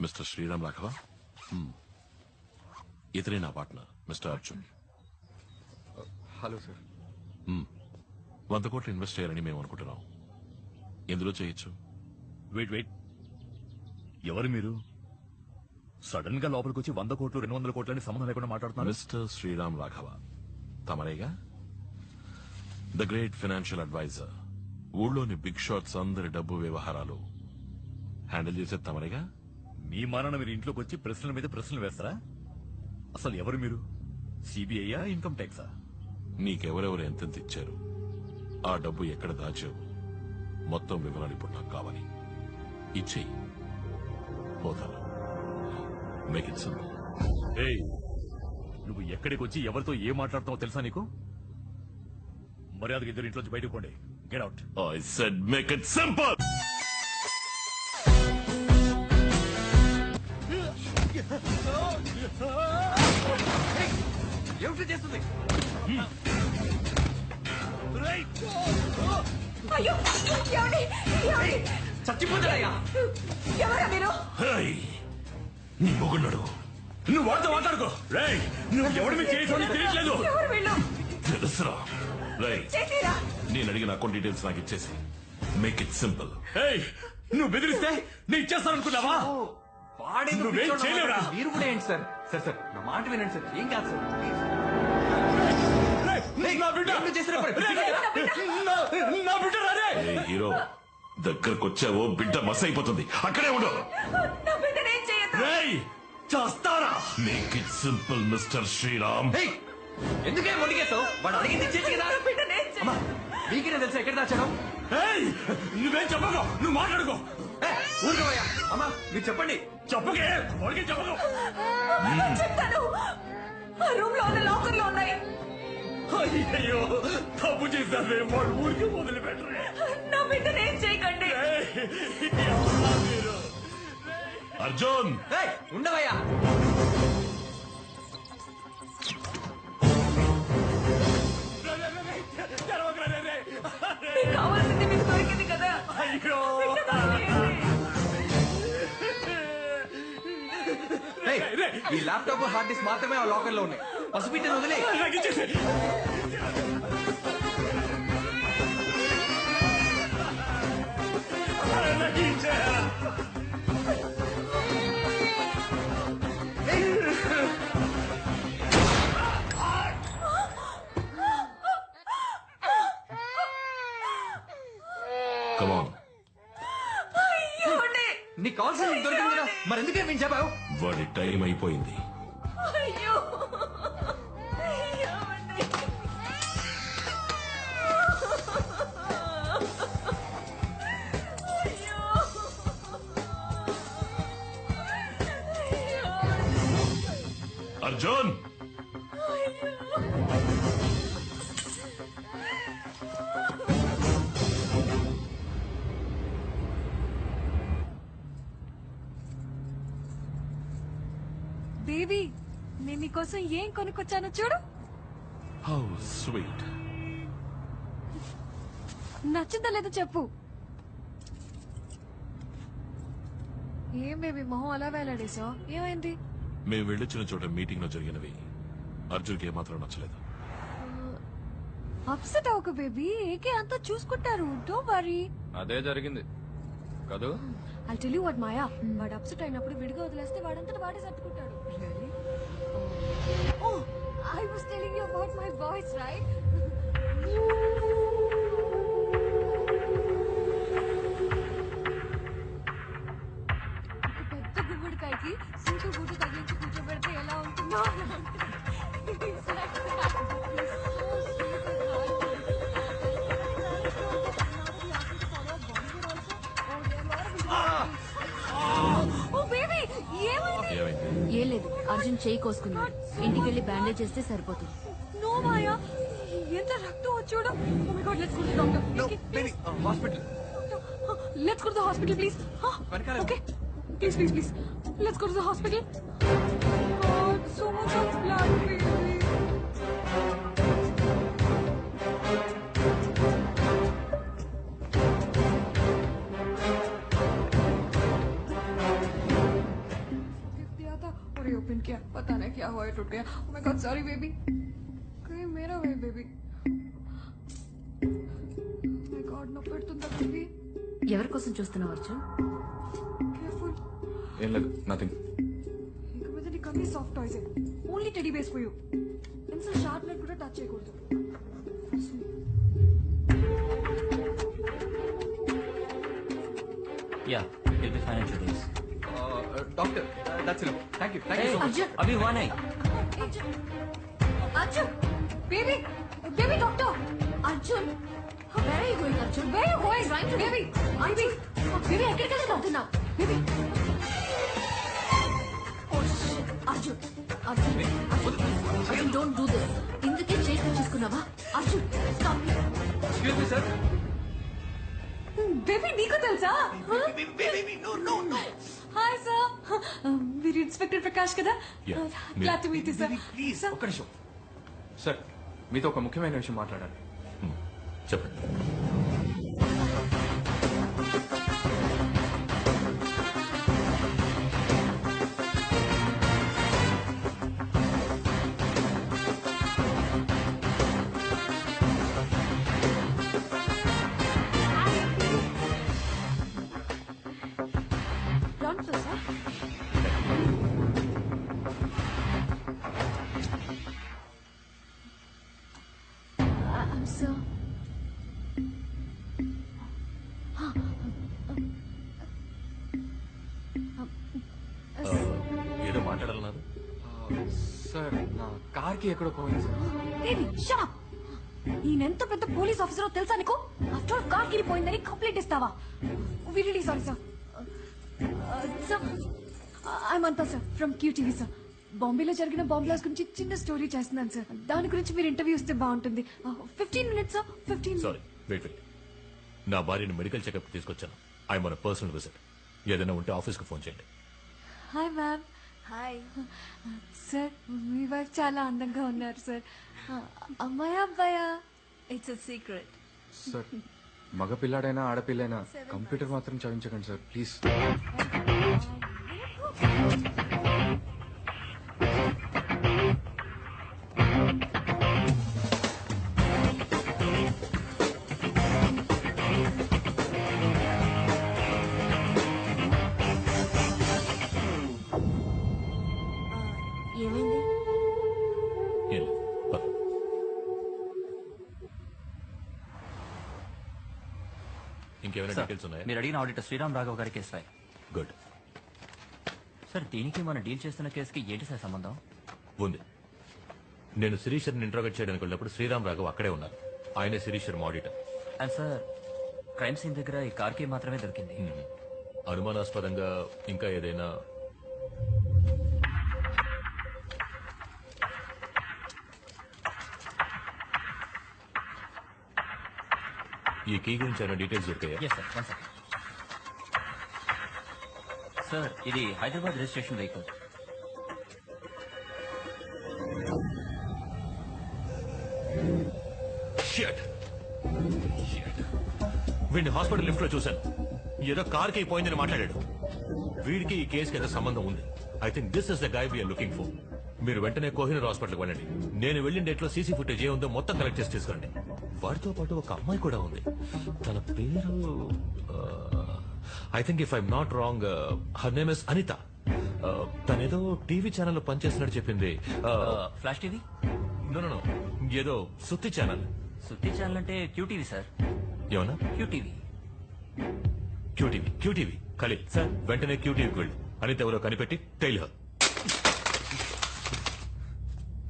Mister Sriram Raghava, ఇతనే నా partner mister Arjun. Hello sir. 100 కోట్లు ఇన్వెస్ట్ చేయాలని మేము అనుకుంటున్నాం. ఎందులో చేయొచ్చు? వెయిట్, ఎవరు మీరు? సడన్ గా లోపలికి వచ్చి 100 కోట్లు 200 కోట్లని సంబంధం లేకుండా మాట్లాడుతున్నారు. మిస్టర్ శ్రీరామ్ రాఘవ తమరేగా, ద గ్రేట్ ఫైనాన్షియల్ అడ్వైజర్. ఊళ్ళోని బిగ్ షాట్స్ అందరి డబ్బు వ్యవహారాలు హ్యాండిల్ చేసేది తమరేగా. మీ మానన మీరు ఇంట్లోకి వచ్చి ప్రశ్నల మీద ప్రశ్నలు వేస్తారా? అసలు ఎవరు మీరు? సిబిఐయా, ఇన్కమ్ ట్యాక్సా? నీకెవరెవరు ఎంతెంత ఇచ్చారు, ఆ డబ్బు ఎక్కడ దాచావు, మొత్తం వివరాలు ఇప్పుడు నాకు కావాలి. ఇచ్చేయి, పోతాను. Make it simple. ఏయ్, నువ్వు ఎక్కడికి వచ్చి ఎవరితో ఏం మాట్లాడుతావో తెలుసా నీకు? మర్యాదగా ఇద్దరు ఇంట్లోంచి బయటకు పోండి. Get out. I said make it simple. ఏమిటి చేస్తుంది? అయ్యో ఏమండి ఏమండి చచ్చిపోతాడయ్యా. ఎవరా మీరు? Hey, నీ మొగున్నాడు. నువ్వు వాడితో మాట్లాడుకో. రేయ్, నువ్వు ఎవడు మీ చేసి తెలియట్లేదు. ఎవరు వీళ్ళు? తెలుసురా. రేయ్, చేసిరా నేను అడిగిన అకౌంట్ డీటెయిల్స్ నాకు ఇచ్చేసి మేక్ ఇట్ సింపుల్. ఏయ్, నువ్వు బెదిరిస్తే నేను ఇచ్చేస్తాననుకున్నావా? వాడేందుకు నువ్వేం పిచ్చోడు చేయలేవురా? అన్నమాట. మీరు కూడా ఏంటి సార్? సార్ నా మాట వినండి సార్. ఏం కాదు సార్. రేయ్, నా బిడ్డ. ఏం చేసినా పర్లేదు. రేయ్, నా బిడ్డ రా రే. ఏ హీరో, దగ్గరకు వచ్చావో బిడ్డ మస్ అయిపోతుంది. అక్కడే ఉండు. నా బిడ్డను ఏం చేయొద్దు. రేయ్, చేస్తారా? Make it simple mister Sriram. ఏయ్, ఎందుకే మొండికేసావు? వాడు అడిగింది చేసి కదా. నా బిడ్డను ఏం అమ్మా, చేయొద్దు. మీకేనా తెలుసా ఎక్కడ దాచాను? ఏయ్, నువ్వేం చెప్పకు. నువ్వు మాట్లాడుకో. ఊరుకోవయ్యా. అమ్మా మీరు చెప్పండి. చెప్పకే, వాడికి చెప్పకు. చెప్తాను. ఆ రూమ్ లో ఉన్న లాకర్ లో ఉన్నాయి. అయ్యో, తప్పు చేశావే. వాడు ఊరికి వదిలిపెట్టరే. నా బిడ్డను ఏం చేయకండి. ఎవరా మీరు? అర్జున్, ఏయ్, ఉండవయ్యా. తెరవకురా రే, రే. మీకు కావాల్సింది మీకు దొరికింది కదా. అయ్యో. ఏయ్, ఈ ల్యాప్టాప్ హార్డ్ డిస్క్ మాత్రమే ఆ లాకర్ లో ఉన్నాయి. పసిపిట్టని వదిలే. నాకు ఇచ్చేసి. నాకు ఇచ్చేయ్. come on. ఏమండి? నీకు కావాల్సింది దొరికింది కదా, మరి ఎందుకే మేము చెప్పావు? వాడి టైం అయిపోయింది. అయ్యో ఏమండి? అయ్యో. అర్జున్, బేబీ, నేను నీకోసం ఏం కొనుక్కొచ్చానో చూడు. How sweet. నచ్చిందా లేదో చెప్పు. ఏం బేబీ మొహం అలా వేలాడేసావు? ఏమైంది? మేము వెళ్ళొచ్చిన చోట మీటింగ్ లో జరిగినవి అర్జున్కి ఏమాత్రం నచ్చలేదు. అప్సెట్ అవ్వకు బేబీ, ఏకే అంతా చూసుకుంటారు. Don't worry. అదే జరిగింది కదూ. I'll tell you what, Maya. వాడు అప్సెట్ అయినప్పుడు విడిగా వదిలేస్తే వాడంతట వాడే సర్దుకుంటాడు. Really? Oh, I was telling you about my voice, right? పెద్ద గుమ్మడికాయకి సింకు గుడ్డు తగిలించి కూర్చోబెడితే ఎలా ఉంటుందో ఏం లేదు, అర్జున్ చేయి కోసుకున్నాడు. ఇంటికెళ్ళి బ్యాండేజ్ చేస్తే సరిపోతుంది. నో మాయా, ఎంత రక్తం వచ్చాడు. Oh my God, let's go to the doctor. No, Okay, baby, hospital. Let's go to the hospital, please. వెనకాల. Okay, please. Let's go to the hospital. God, so much of blood, baby. किया पता नहीं क्या हुआ टूट गया oh my God sorry baby कहीं मेरा वे बेबी माय गॉड నొప్పి పెడుతుందా బేబీ ఎవరి కోసం చూస్తున్నావు అర్జున్? కేర్ఫుల్ ఏం లేదు నథింగ్. ఇక మీద నీకు అన్ని soft toys only teddy bears for you ఎంత షార్ప్ నెట్ కూడా టచ్ చేయకూడదు Yeah, he'll be fine in 2 days. Doctor that's it. Thank you so much. Arjun अभी हुआ नहीं. Arjun baby baby doctor Arjun where are you going Arjun? Where are you going? Trying to- Baby, baby baby ఎక్కడికి వెళ్తున్నావు? baby. Oh shit Arjun Arjun Arjun don't do this. ఇందుకే చేతి చేసుకున్నావా? Arjun stop. Excuse me sir. Baby నీకు తెలుసా హాయ్ సార్ మీరు ఇన్స్పెక్టర్ ప్రకాష్ కదా Yeah, glad to meet you sir please ఒక్క నిమిషం. సార్ మీతో ఒక ముఖ్యమైన విషయం మాట్లాడాలి. చెప్పండి. Pronto, sir. I'm so ఏదో మాట్లాడాలన్నారు. సార్ నా కార్కి ఎక్కడో పోయింది సార్. బేబీ షట్ అప్ ఈయనెంత పెద్ద పోలీస్ ఆఫీసరో తెలుసా నీకు ఆఫ్టర్ కార్ కిరిపోయిందని కంప్లైంట్ ఇస్తావా we really sorry sir sir I మంతా సార్ ఫ్రమ్ క్యూటీవీ సార్ బాంబేలో జరిగిన బాంబ్ బ్లాస్ట్ గురించి చిన్న స్టోరీ చేస్తున్నాను సార్ దాని గురించి మీరు ఇంటర్వ్యూ ఇస్తే బాగుంటుంది 15 minutes సార్ 15 సారీ వెయిట్. నా భార్యను మెడికల్ చెకప్ తీసుకొచ్చాను. ఐ మన పర్సనల్ విజిట్. ఏదైనా ఉంటే ఆఫీస్కి ఫోన్ చేయండి. హాయ్ మ్యామ్ హాయ్ సార్ మీ వైఫ్ చాలా అందంగా ఉన్నారు సార్ అమ్మాయా అబ్బాయా ఇట్స్ అ సీక్రెట్. సార్ మగ పిల్లాడైనా ఆడపిల్లైనా కంప్యూటర్ మాత్రం చదివించకండి సార్ ప్లీజ్. ఏమైంది? ఏం లేదు. పద. ఇంకేమైనా సార్, డీటెయిల్స్ ఉన్నాయా? మీరు అడిగిన ఆడిటర్ శ్రీరామ్ రాఘవ్ గారి కేసు ఫైల్. గుడ్. సార్ దీనికి మనం డీల్ చేస్తున్న కేసుకి ఏంటి సార్ సంబంధం? ఉంది. నేను శిరీషర్ని ఇంట్రోగేట్ చేయడానికి వెళ్ళినప్పుడు శ్రీరామ్ రాఘవ్ అక్కడే ఉన్నారు. ఆయనే శిరీషర్ auditor. And sir crime scene దగ్గర ఈ కార్ కి మాత్రమే దొరికింది. అనుమానాస్పదంగా ఇంకా ఏదైనా ఈ కీ గురించి ఏమైనా డీటెయిల్స్ దొరికాయా? Yes sir, 1 second. సార్ ఇది Hyderabad registration vehicle. Shit. Shit. వీడిని హాస్పిటల్ లిఫ్ట్ లో చూశాను. ఏదో కార్ కి పోయిందని మాట్లాడాడు. వీడికి ఈ కేసుకి ఏదో సంబంధం ఉంది. I think this is the guy we're looking for. మీరు వెంటనే కోహినూర్ హాస్పిటల్కి వెళ్ళండి. నేను వెళ్ళిన డేట్ లో సీసీ ఫుటేజ్ ఏ ఉందో మొత్తం కలెక్ట్ చేసి తీసుకురండి. వాడితో పాటు ఒక అమ్మాయి కూడా ఉంది. తన పేరు I think if I'm not wrong her name is Anitha. తనేదో టీవీ ఛానల్లో పనిచేస్తున్నట్టు చెప్పింది. Flash TV? No no no, ఏదో సుత్తి ఛానల్. సుత్తి ఛానల్ అంటే క్యూటీవీ సార్. ఏమన్నా? క్యూటీవీ. క్యూటీవీ ఖలీల్ సార్, వెంటనే క్యూటీవీకి వెళ్ళు. అనిత ఎవరో కనిపెట్టి టైల్ హర్.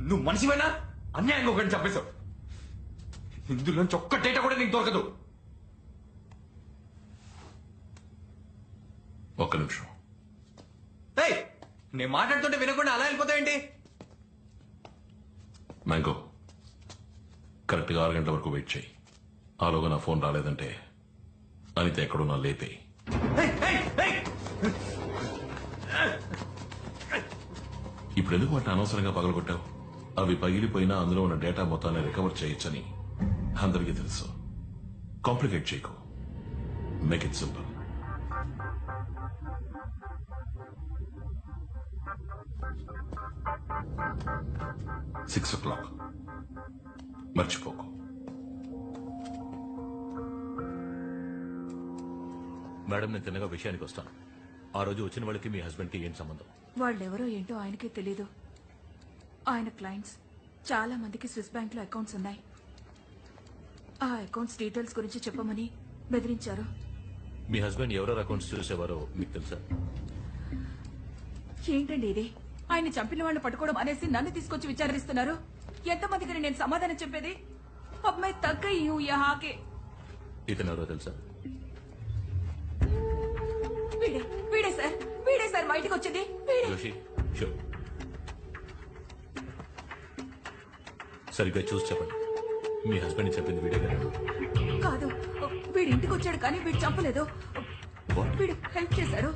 నువ్వు మనిషివైనా అన్యాయంగా ఒకరిని చంపేశావు. ఇందులోంచి ఒక్క డేటా కూడా నీకు దొరకదు. ఒక్క నిమిషం. ఏయ్, నేను మాట్లాడుతుంటే వినకుండా అలా వెళ్ళిపోతావేంటి? మ్యాంగో, కరెక్ట్గా 6 గంటల వరకు వెయిట్ చేయి. ఆలోగా నా ఫోన్ రాలేదంటే అనిత ఎక్కడున్నా లేపే. ఇప్పుడు ఎందుకు వాటిని అనవసరంగా పగలగొట్టావు? అవి పగిలిపోయినా అందులో ఉన్న డేటా మొత్తాన్ని రికవర్ చేయొచ్చని అందరికీ తెలుసు. కాంప్లికేట్ చేయకు. Make it simple. o'clock. మర్చిపోకు. మేడం, నేను తిన్నగా విషయానికి వస్తాను. ఆ రోజు వచ్చిన వాళ్ళకి మీ హస్బెండ్కి ఏం సంబంధం? వాళ్ళెవరో ఏంటో ఆయనకే తెలీదు. ఆయన క్లయింట్స్ చాలా మందికి స్విస్ బ్యాంక్ లో అకౌంట్స్ ఉన్నాయి. ఆ అకౌంట్స్ డీటెయిల్స్ గురించి చెప్పమని బెదిరించారు. మీ హస్బెండ్ ఎవరెవరు అకౌంట్స్ చూసేవారో మీకు తెలుసా? ఏంటండి ఇది? ఆయన చంపిన వాళ్ళని పట్టుకోవడం అనేసి నన్ను తీసుకొచ్చి విచారిస్తున్నారు. ఎంతమందికి నేను సమాధానం చెప్పేది? అమ్మాయి తగ్గ యహాకే. ఇతను ఎవరో తెలుసా? వీడే సార్ బయటకు వచ్చింది. జోషి, షో సరిగ్గా చూసి చెప్పండి. మీ హస్బెండ్ చెప్పింది వీడే కదా? కాదు, వీడి ఇంటికి వచ్చాడు కానీ వీడు చంపలేదు. వీడు హెల్ప్ చేశాడు.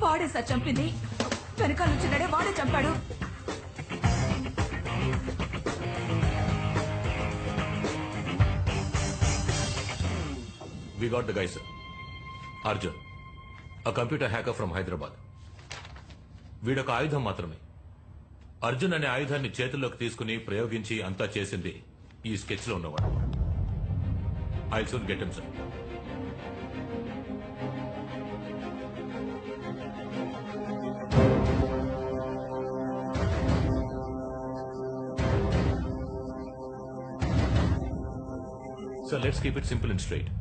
వాడే సార్ చంపింది. వెనకాల వచ్చినాడే వాడే చంపాడు. We got the guy, sir. Arjun, a computer hacker from Hyderabad. వీడొక ఆయుధం మాత్రమే. అర్జున్ అనే ఆయుధాన్ని చేతుల్లోకి తీసుకుని ప్రయోగించి అంతా చేసింది ఈ స్కెచ్ లో ఉన్నవాడు. I soon get him, sir. Sir, let's keep it simple and straight.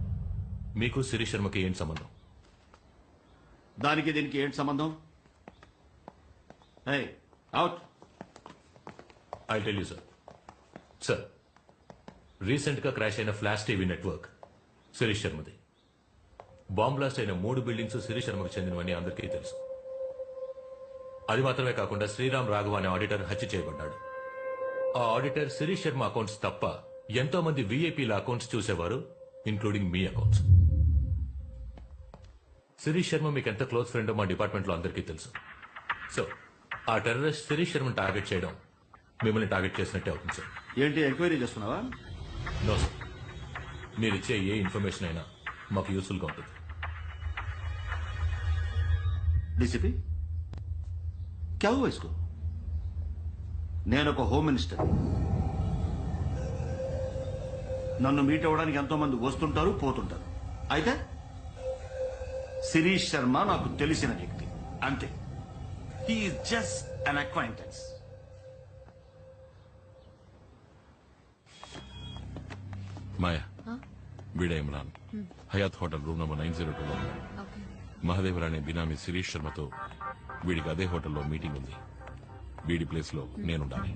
మీకు శిరీష్ శర్మకి ఏం సంబంధం? దానికి దీనికి ఏంటి సంబంధం? Out. I tell you, sir. Sir, recent గా క్రాష్ అయిన ఫ్లాష్ టీవీ నెట్వర్క్ శిరీష్ శర్మది. బాంబ్ బ్లాస్ట్ అయిన 3 బిల్డింగ్స్ శిరీష్ శర్మకు చెందినవని అందరికీ తెలుసు. అది మాత్రమే కాకుండా శ్రీరామ్ రాఘవ అనే ఆడిటర్ హత్య చేయబడ్డాడు. ఆ ఆడిటర్ శిరీష్ శర్మ అకౌంట్స్ తప్ప ఎంతో మంది వీఐపీల అకౌంట్స్ చూసేవారు, ఇంక్లూడింగ్ మీ అకౌంట్స్. శిరీష్ శర్మ మీకు ఎంత క్లోజ్ ఫ్రెండో మా డిపార్ట్మెంట్ లో అందరికీ తెలుసు. సో ఆ టెర్రరిస్ట్ శిరీష్ శర్మను టార్గెట్ చేయడం మిమ్మల్ని టార్గెట్ చేసినట్టే అవుతుంది, సార్. ఏంటి ఎంక్వైరీ చేస్తున్నావా? నో సార్, మీరిచ్చే ఏ ఇన్ఫర్మేషన్ అయినా మాకు యూస్ఫుల్ గా ఉంటుంది. డీసీపీ క్యా హువా ఇస్కో? నేను ఒక హోమ్ మినిస్టర్. నన్ను మీట్ అవ్వడానికి ఎంతో మంది వస్తుంటారు, పోతుంటారు. అయితే శిరీష్ శర్మ నాకు తెలిసిన వ్యక్తి, అంతే. He's just an acquaintance. Maya, వీడే Imran. Hyatt hotel room number 902లో మహాదేవర్ అనే బినామీ శిరీష్ శర్మతో వీడికి అదే హోటల్లో మీటింగ్ ఉంది. వీడి ప్లేస్ లో నేనుండాలి.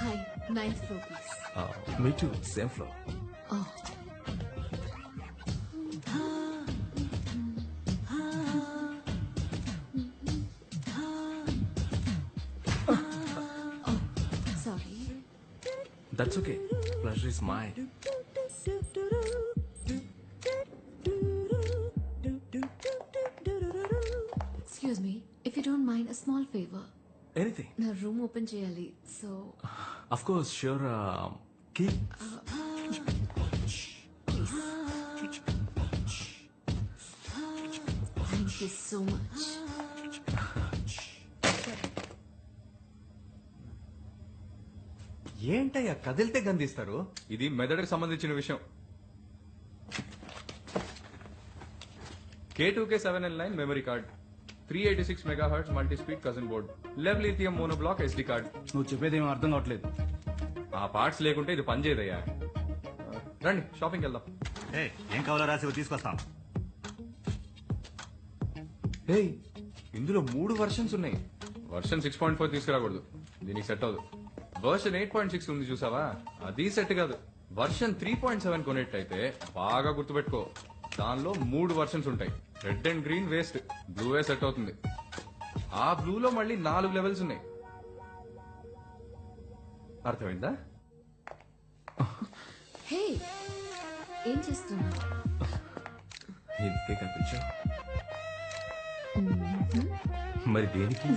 Hi, 9th floor, please. Me too, same floor. Oh. Sorry. That's okay. Pleasure is mine. Excuse me, if you don't mind, a small favor. Anything. నా రూమ్ ఓపెన్ చేయాలి, so of course, sure. Key. Thank you so much. ఏంటయ్యా కదిలితే గందిస్తారు? ఇది మెదడుకు సంబంధించిన విషయం. K2K7L9 memory card, 386 megahertz multi speed cousin board, లెవ్ లిథియం మోనోబ్లాక్ SD కార్డ్. నువ్వు చెప్పేది ఏమీ అర్థం కావట్లేదు. ఆ పార్ట్స్ లేకుంటే ఇది పనిచేయదయ్యా. రండి షాపింగ్కి వెళ్దాం. ఏం కావాలో రాసి తీసుకొస్తాం. ఏయ్, ఇందులో 3 వర్షన్స్ ఉన్నాయి. వర్షన్ 6.4 తీసుకురాకూడదు, దీనికి సెట్ అవ్వదు. వర్షన్ 8.6 ఉంది చూసావా, అది సెట్ కాదు. వర్షన్ 3.7 కొనేట్టయితే బాగా గుర్తుపెట్టుకో, దానిలో 3 వర్షన్స్ ఉంటాయి. రెడ్ అండ్ గ్రీన్ వేస్ట్, బ్లూవే సెట్ అవుతుంది. ఆ బ్లూలో మళ్ళీ 4 లెవెల్స్ ఉన్నాయి. అర్థమైందా? హే ఏం చేస్తున్నావు? ఎందుకే కనిపించావు? మరి దేనికి